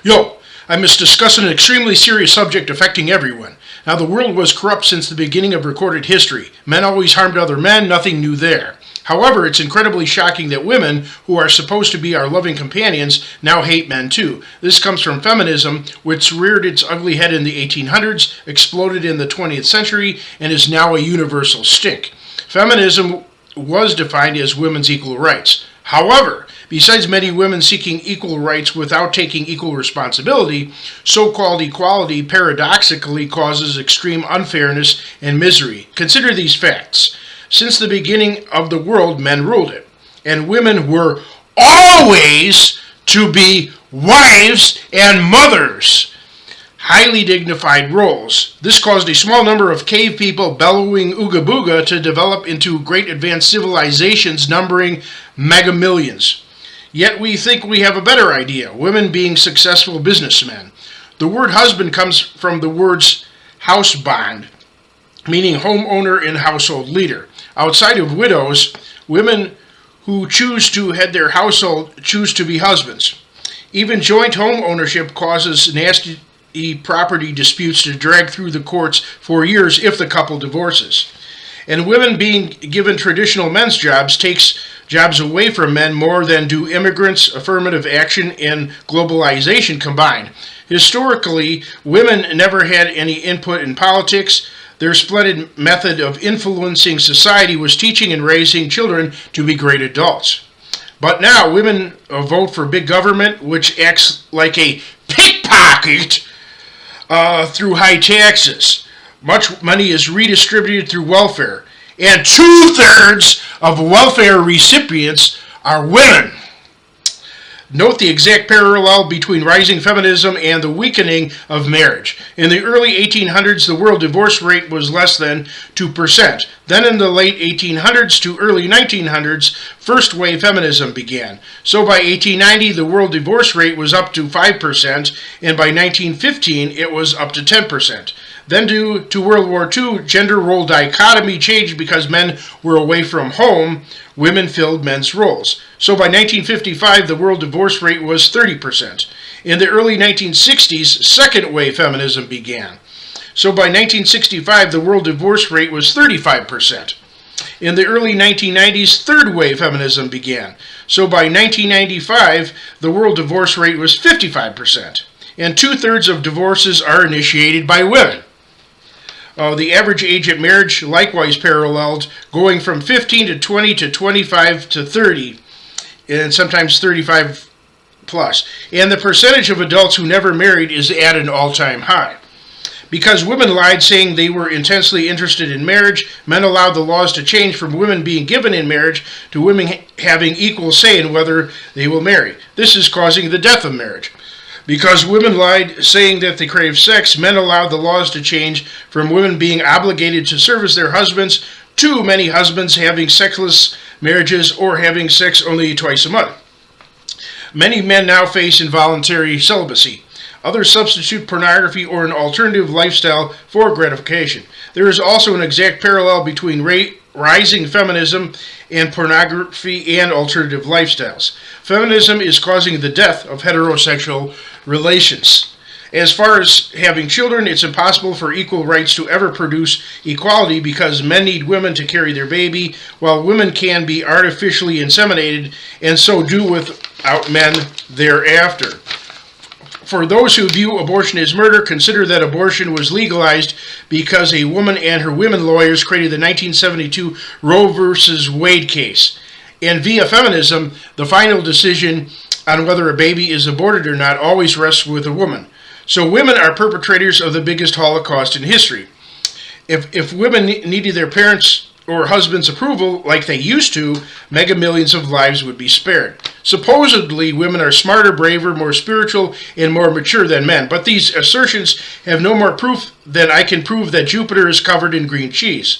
Yo, I must discuss an extremely serious subject affecting everyone. Now, the world was corrupt since the beginning of recorded history. Men always harmed other men, nothing new there. However, it's incredibly shocking that women, who are supposed to be our loving companions, now hate men too. This comes from feminism, which reared its ugly head in the 1800s, exploded in the 20th century, and is now a universal stink. Feminism was defined as women's equal rights. However, besides many women seeking equal rights without taking equal responsibility, so-called equality paradoxically causes extreme unfairness and misery. Consider these facts. Since the beginning of the world, men ruled it, and women were always to be wives and mothers. Highly dignified roles. This caused a small number of cave people bellowing ooga booga to develop into great advanced civilizations numbering mega millions. Yet we think we have a better idea, women being successful businessmen. The word husband comes from the words house bond, meaning homeowner and household leader. Outside of widows, women who choose to head their household choose to be husbands. Even joint home ownership causes nasty property disputes to drag through the courts for years if the couple divorces. And women being given traditional men's jobs takes jobs away from men more than do immigrants, affirmative action, and globalization combined. Historically, women never had any input in politics. Their splendid method of influencing society was teaching and raising children to be great adults. But now women vote for big government, which acts like a pickpocket through high taxes. Much money is redistributed through welfare, and 2/3 of welfare recipients are women. Note the exact parallel between rising feminism and the weakening of marriage. In the early 1800s, the world divorce rate was less than 2%. Then in the late 1800s to early 1900s, first-wave feminism began. So by 1890, the world divorce rate was up to 5%, and by 1915, it was up to 10%. Then due to World War II, gender role dichotomy changed because men were away from home. Women filled men's roles. So by 1955, the world divorce rate was 30%. In the early 1960s, second-wave feminism began. So by 1965, the world divorce rate was 35%. In the early 1990s, third-wave feminism began. So by 1995, the world divorce rate was 55%. And 2/3 of divorces are initiated by women. The average age at marriage likewise paralleled, going from 15 to 20 to 25 to 30, and sometimes 35 plus. And the percentage of adults who never married is at an all-time high. Because women lied saying they were intensely interested in marriage, men allowed the laws to change from women being given in marriage to women having equal say in whether they will marry. This is causing the death of marriage. Because women lied saying that they crave sex, men allowed the laws to change from women being obligated to service their husbands to many husbands having sexless marriages or having sex only twice a month. Many men now face involuntary celibacy. Others substitute pornography or an alternative lifestyle for gratification. There is also an exact parallel between rising feminism and pornography and alternative lifestyles. Feminism is causing the death of heterosexual relations. As far as having children, it's impossible for equal rights to ever produce equality because men need women to carry their baby, while women can be artificially inseminated and so do without men thereafter. For those who view abortion as murder, consider that abortion was legalized because a woman and her women lawyers created the 1972 Roe v. Wade case. And via feminism, the final decision on whether a baby is aborted or not always rests with a woman. So women are perpetrators of the biggest Holocaust in history. If women needed their parents' or husband's approval like they used to, mega millions of lives would be spared. Supposedly, women are smarter, braver, more spiritual, and more mature than men, but these assertions have no more proof than I can prove that Jupiter is covered in green cheese.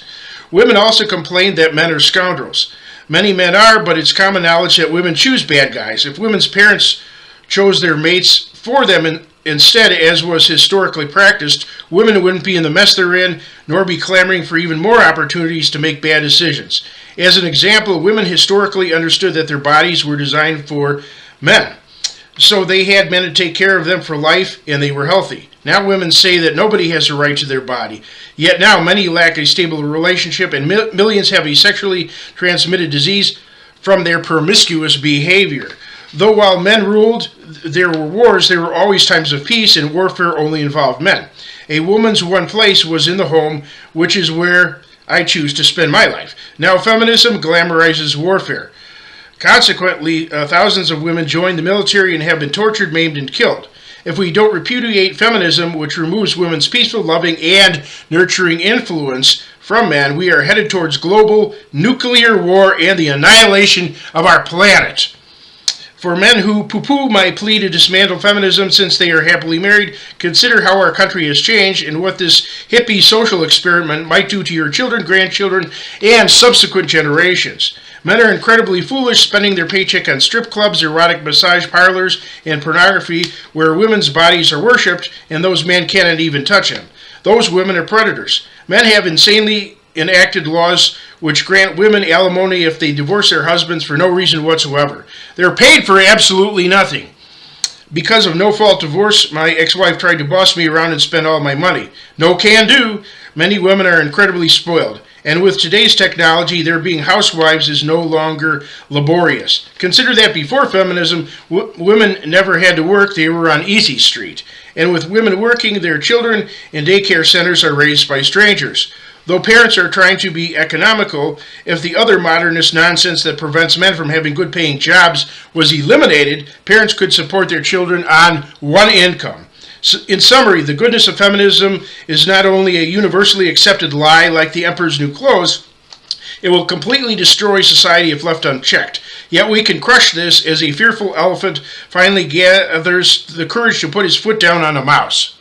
Women also complain that men are scoundrels. Many men are, but it's common knowledge that women choose bad guys. If women's parents chose their mates for them instead, as was historically practiced, women wouldn't be in the mess they're in, nor be clamoring for even more opportunities to make bad decisions. As an example, women historically understood that their bodies were designed for men. so they had men to take care of them for life, and they were healthy. Now women say that nobody has a right to their body. Yet now many lack a stable relationship, and millions have a sexually transmitted disease from their promiscuous behavior. Though while men ruled, there were wars, there were always times of peace, and warfare only involved men. A woman's one place was in the home, which is where I choose to spend my life. Now feminism glamorizes warfare. Consequently, thousands of women joined the military and have been tortured, maimed, and killed. If we don't repudiate feminism, which removes women's peaceful, loving, and nurturing influence from men, we are headed towards global nuclear war and the annihilation of our planet. For men who poo-poo my plea to dismantle feminism since they are happily married, consider how our country has changed and what this hippie social experiment might do to your children, grandchildren, and subsequent generations. Men are incredibly foolish, spending their paycheck on strip clubs, erotic massage parlors, and pornography where women's bodies are worshipped and those men cannot even touch them. Those women are predators. Men have insanely enacted laws which grant women alimony if they divorce their husbands for no reason whatsoever. They're paid for absolutely nothing. Because of no-fault divorce, my ex-wife tried to boss me around and spend all my money. No can do. Many women are incredibly spoiled. And with today's technology, their being housewives is no longer laborious. Consider that before feminism, women never had to work. They were on Easy Street. And with women working, their children in daycare centers are raised by strangers. Though parents are trying to be economical, if the other modernist nonsense that prevents men from having good-paying jobs was eliminated, parents could support their children on one income. So in summary, the goodness of feminism is not only a universally accepted lie like the emperor's new clothes, it will completely destroy society if left unchecked. Yet we can crush this as a fearful elephant finally gathers the courage to put his foot down on a mouse.